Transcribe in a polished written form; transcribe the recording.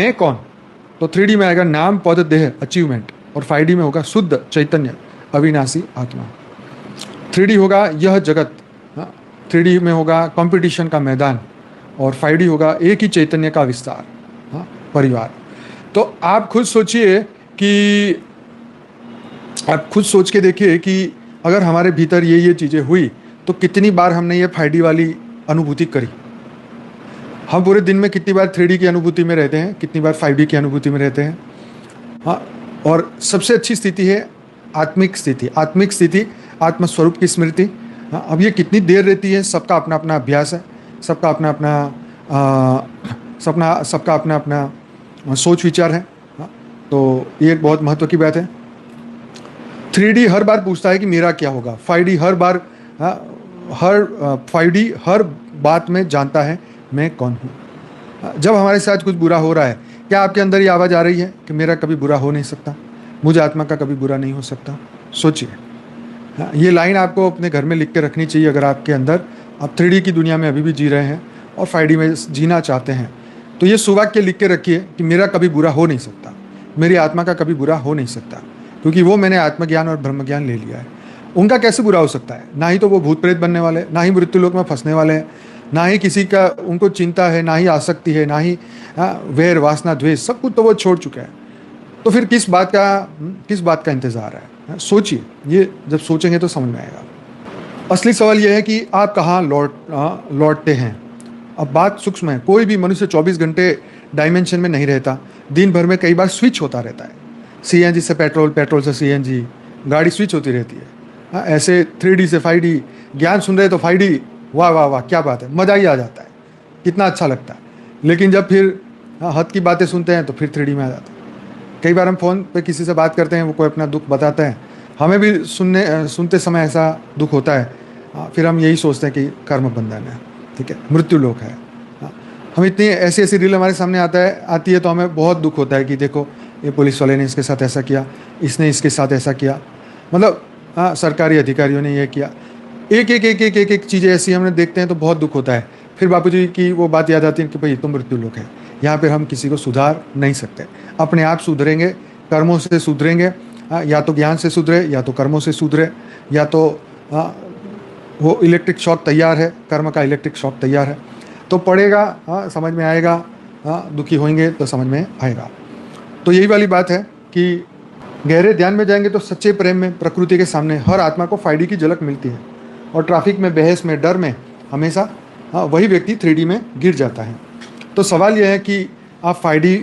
मैं कौन? तो 3D में आएगा नाम पद देह अचीवमेंट, और 5D में होगा शुद्ध चैतन्य अविनाशी आत्मा। 3D होगा यह जगत, 3D में होगा कंपटीशन का मैदान, और 5D होगा एक ही चैतन्य का विस्तार, परिवार। तो आप खुद सोचिए कि आप खुद सोच के देखिए कि अगर हमारे भीतर ये चीज़ें हुई तो कितनी बार हमने ये 5D वाली अनुभूति करी। हम पूरे दिन में कितनी बार 3D की अनुभूति में रहते हैं, कितनी बार 5D की अनुभूति में रहते हैं। हाँ, और सबसे अच्छी स्थिति है आत्मिक स्थिति। आत्मिक स्थिति, आत्मस्वरूप की स्मृति। हाँ, अब ये कितनी देर रहती है, सबका अपना अपना अभ्यास है, सबका अपना अपना सोच विचार है। हाँ, तो ये एक बहुत महत्व की बात है। 3D हर बार पूछता है कि मेरा क्या होगा। 5D हर बार 5D हर बात में जानता है मैं कौन हूँ। जब हमारे साथ कुछ बुरा हो रहा है, क्या आपके अंदर ये आवाज़ आ रही है कि मेरा कभी बुरा हो नहीं सकता, मुझे आत्मा का कभी बुरा नहीं हो सकता? सोचिए। ये लाइन आपको अपने घर में लिख के रखनी चाहिए। अगर आपके अंदर आप 3D की दुनिया में अभी भी जी रहे हैं और 5D में जीना चाहते हैं, तो ये सुवाक्य लिख के रखिए कि मेरा कभी बुरा हो नहीं सकता, मेरी आत्मा का कभी बुरा हो नहीं सकता, क्योंकि वो मैंने आत्मज्ञान और ब्रह्म ज्ञान ले लिया है। उनका कैसे बुरा हो सकता है? ना ही तो वो भूत प्रेत बनने वाले, ना ही मृत्युलोक में फंसने वाले हैं, ना ही किसी का उनको चिंता है, ना ही आसक्ति है, ना ही वैर वासना द्वेष, सब कुछ तो वो छोड़ चुके हैं। तो फिर किस बात का इंतजार है? सोचिए। ये जब सोचेंगे तो समझ में आएगा। असली सवाल यह है कि आप कहाँ लौटते हैं। अब बात सूक्ष्म है। कोई भी मनुष्य 24 घंटे डायमेंशन में नहीं रहता। दिन भर में कई बार स्विच होता रहता है। CNG से पेट्रोल, पेट्रोल से CNG, गाड़ी स्विच होती रहती है। ऐसे 3D से 5D, ज्ञान सुन रहे तो 5D, वाह वाह वाह क्या बात है, मज़ा ही आ जाता है, कितना अच्छा लगता है। लेकिन जब फिर हद की बातें सुनते हैं तो फिर 3D में आ जाता है। कई बार हम फ़ोन पे किसी से बात करते हैं, वो कोई अपना दुख बताता है, हमें भी सुनते समय ऐसा दुख होता है। फिर हम यही सोचते हैं कि कर्म बंधन है, ठीक है, मृत्यु लोक है। हम इतनी ऐसी रील हमारे सामने आती है तो हमें बहुत दुख होता है कि देखो ये पुलिस वाले ने इसके साथ ऐसा किया, इसने इसके साथ ऐसा किया, मतलब सरकारी अधिकारियों ने ये किया। एक चीज़ें ऐसी हमने देखते हैं तो बहुत दुख होता है। फिर बापूजी की वो बात याद आती है कि भाई तो मृत्यु लोक है, यहाँ पर हम किसी को सुधार नहीं सकते। अपने आप सुधरेंगे, कर्मों से सुधरेंगे, या तो ज्ञान से सुधरे या तो कर्मों से सुधरे, या तो वो इलेक्ट्रिक शॉक तैयार है, कर्म का इलेक्ट्रिक शॉक तैयार है, तो पड़ेगा, समझ में आएगा। दुखी होंगे तो समझ में आएगा। तो यही वाली बात है कि गहरे ध्यान में जाएंगे तो सच्चे प्रेम में प्रकृति के सामने हर आत्मा को 5D की झलक मिलती है, और ट्रैफिक में, बहस में, डर में हमेशा वही व्यक्ति 3D में गिर जाता है। तो सवाल यह है कि आप 5D